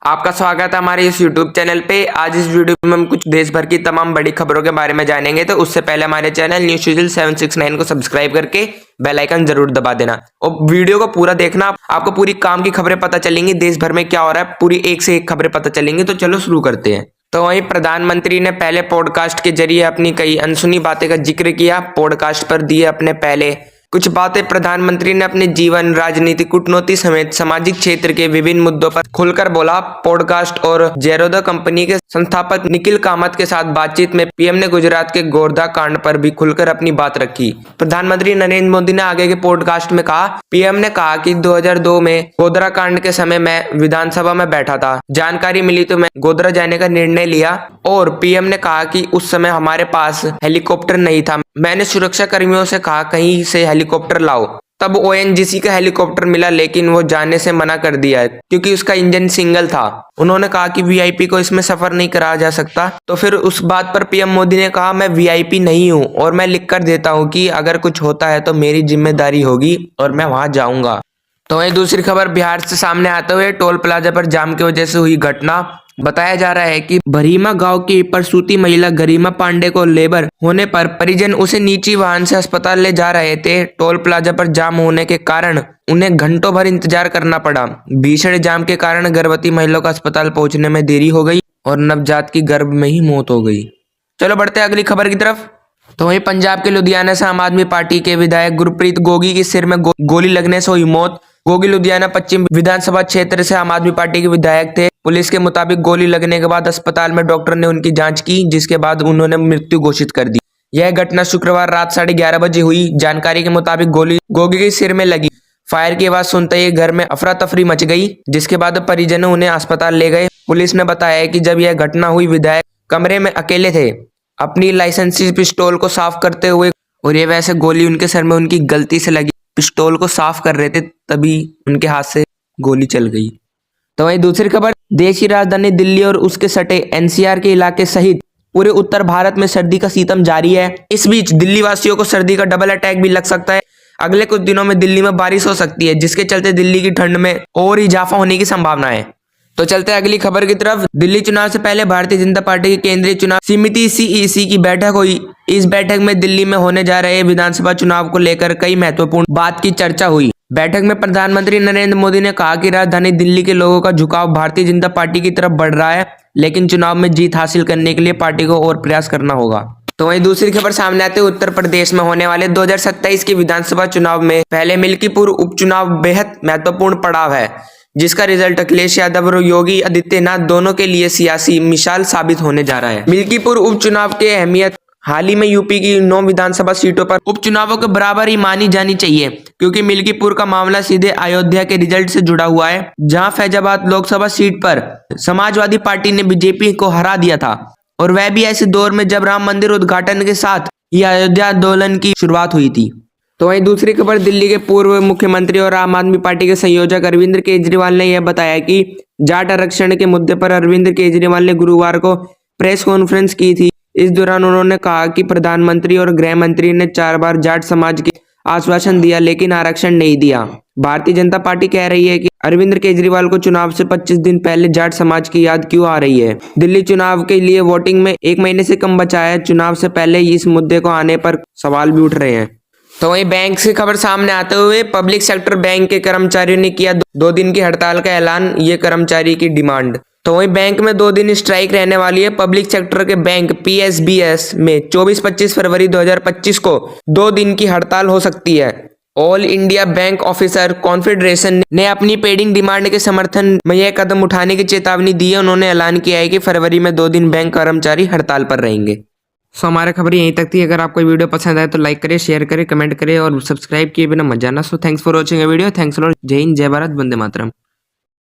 आपका स्वागत है हमारे इस YouTube चैनल पे। आज इस वीडियो में हम कुछ देश भर की तमाम बड़ी खबरों के बारे में जानेंगे। तो उससे पहले हमारे चैनल न्यूज़ चैनल 769 को सब्सक्राइब करके बेल आइकन जरूर दबा देना और वीडियो को पूरा देखना। आपको पूरी काम की खबरें पता चलेंगी, देश भर में क्या हो रहा है, पूरी एक से एक खबरें पता चलेंगी। तो चलो शुरू करते हैं। तो वहीं प्रधानमंत्री ने पहले पॉडकास्ट के जरिए अपनी कई अनसुनी बातें का जिक्र किया। पॉडकास्ट पर दिए अपने पहले कुछ बातें। प्रधानमंत्री ने अपने जीवन, राजनीति, कूटनीति समेत सामाजिक क्षेत्र के विभिन्न मुद्दों पर खुलकर बोला। पॉडकास्ट और जेरोदा कंपनी के संस्थापक निखिल कामत के साथ बातचीत में पीएम ने गुजरात के गोरधा कांड पर भी खुलकर अपनी बात रखी। प्रधानमंत्री नरेंद्र मोदी ने आगे के पॉडकास्ट में कहा, पीएम ने कहा कि 2002 में गोधरा कांड के समय मैं विधानसभा में बैठा था। जानकारी मिली तो मैं गोधरा जाने का निर्णय लिया और पीएम ने कहा कि उस समय हमारे पास हेलीकॉप्टर नहीं था। मैंने सुरक्षा कर्मियों से कहा कहीं से हेलीकॉप्टर लाओ। तब ओएनजीसी का हेलीकॉप्टर मिला, लेकिन वो जाने से मना कर दिया क्योंकि उसका इंजन सिंगल था। उन्होंने कहा कि वीआईपी को इसमें सफर नहीं कराया जा सकता। तो फिर उस बात पर पीएम मोदी ने कहा, मैं वीआईपी नहीं हूँ और मैं लिख कर देता हूँ कि अगर कुछ होता है तो मेरी जिम्मेदारी होगी और मैं वहां जाऊंगा। तो वही दूसरी खबर बिहार से सामने आते हुए टोल प्लाजा पर जाम की वजह से हुई घटना। बताया जा रहा है कि भरीमा गांव की प्रसूति महिला गरिमा पांडे को लेबर होने पर परिजन उसे निजी वाहन से अस्पताल ले जा रहे थे। टोल प्लाजा पर जाम होने के कारण उन्हें घंटों भर इंतजार करना पड़ा। भीषण जाम के कारण गर्भवती महिलाओं को अस्पताल पहुंचने में देरी हो गई और नवजात की गर्भ में ही मौत हो गई। चलो बढ़ते हैं अगली खबर की तरफ। तो वहीं पंजाब के लुधियाना से आम आदमी पार्टी के विधायक गुरप्रीत गोगी की सिर में गोली लगने से हुई मौत। गोगी लुधियाना पश्चिम विधानसभा क्षेत्र से आम आदमी पार्टी के विधायक थे। पुलिस के मुताबिक गोली लगने के बाद अस्पताल में डॉक्टर ने उनकी जांच की, जिसके बाद उन्होंने मृत्यु घोषित कर दी। यह घटना शुक्रवार रात 11:30 बजे हुई। जानकारी के मुताबिक गोली गोगी के सिर में लगी। फायर की आवाज सुनते ही घर में अफरा तफरी मच गई, जिसके बाद परिजनों उन्हें अस्पताल ले गए। पुलिस ने बताया कि जब यह घटना हुई विधायक कमरे में अकेले थे, अपनी लाइसेंसी पिस्टल को साफ करते हुए, और ये वैसे गोली उनके सर में उनकी गलती से लगी। पिस्टल को साफ कर रहे थे तभी उनके हाथ से गोली चल गई। तो वहीं दूसरी खबर, देश की राजधानी दिल्ली और उसके सटे एनसीआर के इलाके सहित पूरे उत्तर भारत में सर्दी का सीतम जारी है। इस बीच दिल्ली वासियों को सर्दी का डबल अटैक भी लग सकता है। अगले कुछ दिनों में दिल्ली में बारिश हो सकती है, जिसके चलते दिल्ली की ठंड में और इजाफा होने की संभावना है। तो चलते हैं अगली खबर की तरफ। दिल्ली चुनाव से पहले भारतीय जनता पार्टी की केंद्रीय चुनाव समिति सीईसी की बैठक हुई। इस बैठक में दिल्ली में होने जा रहे विधानसभा चुनाव को लेकर कई महत्वपूर्ण बात की चर्चा हुई। बैठक में प्रधानमंत्री नरेंद्र मोदी ने कहा कि राजधानी दिल्ली के लोगों का झुकाव भारतीय जनता पार्टी की तरफ बढ़ रहा है, लेकिन चुनाव में जीत हासिल करने के लिए पार्टी को और प्रयास करना होगा। तो वहीं दूसरी खबर सामने आते हुए उत्तर प्रदेश में होने वाले 2027 के विधानसभा चुनाव में पहले मिल्कीपुर उपचुनाव बेहद महत्वपूर्ण पड़ाव है, जिसका रिजल्ट अखिलेश यादव और योगी आदित्यनाथ दोनों के लिए सियासी मिसाल साबित होने जा रहा है। मिल्कीपुर उपचुनाव की अहमियत हाल ही में यूपी की 9 विधानसभा सीटों पर उपचुनावों के बराबर ही मानी जानी चाहिए, क्योंकि मिल्कीपुर का मामला सीधे अयोध्या के रिजल्ट से जुड़ा हुआ है, जहां फैजाबाद लोकसभा सीट पर समाजवादी पार्टी ने बीजेपी को हरा दिया था, और वह भी ऐसे दौर में जब राम मंदिर उद्घाटन के साथ ही अयोध्या आंदोलन की शुरुआत हुई थी। तो वहीं दूसरी खबर, दिल्ली के पूर्व मुख्यमंत्री और आम आदमी पार्टी के संयोजक अरविंद केजरीवाल ने यह बताया कि जाट आरक्षण के मुद्दे पर अरविंद केजरीवाल ने गुरुवार को प्रेस कॉन्फ्रेंस की थी। इस दौरान उन्होंने कहा कि प्रधानमंत्री और गृह मंत्री ने 4 बार जाट समाज के आश्वासन दिया, लेकिन आरक्षण नहीं दिया। भारतीय जनता पार्टी कह रही है कि अरविंद केजरीवाल को चुनाव से 25 दिन पहले जाट समाज की याद क्यों आ रही है। दिल्ली चुनाव के लिए वोटिंग में 1 महीने से कम बचा है। चुनाव से पहले इस मुद्दे को आने पर सवाल भी उठ रहे हैं। तो वहीं बैंक से खबर सामने आते हुए पब्लिक सेक्टर बैंक के कर्मचारियों ने किया 2 दिन की हड़ताल का ऐलान। ये कर्मचारी की डिमांड। तो वहीं बैंक में 2 दिन स्ट्राइक रहने वाली है। पब्लिक सेक्टर के बैंक पीएसबीएस में 24-25 फरवरी 2025 को 2 दिन की हड़ताल हो सकती है। All India bank officer confederation ने अपनी पेंडिंग डिमांड के समर्थन में यह कदम उठाने की चेतावनी दी है। उन्होंने ऐलान किया है कि फरवरी में 2 दिन बैंक कर्मचारी हड़ताल पर रहेंगे। हमारे खबर यहीं तक थी। अगर आपको वीडियो पसंद आए तो लाइक करें, शेयर करें, कमेंट करें और सब्सक्राइब किए बिना मत जाना। So thanks for watching video. Thanks lot. जय हिंद, जय भारत, वंदे मातरम।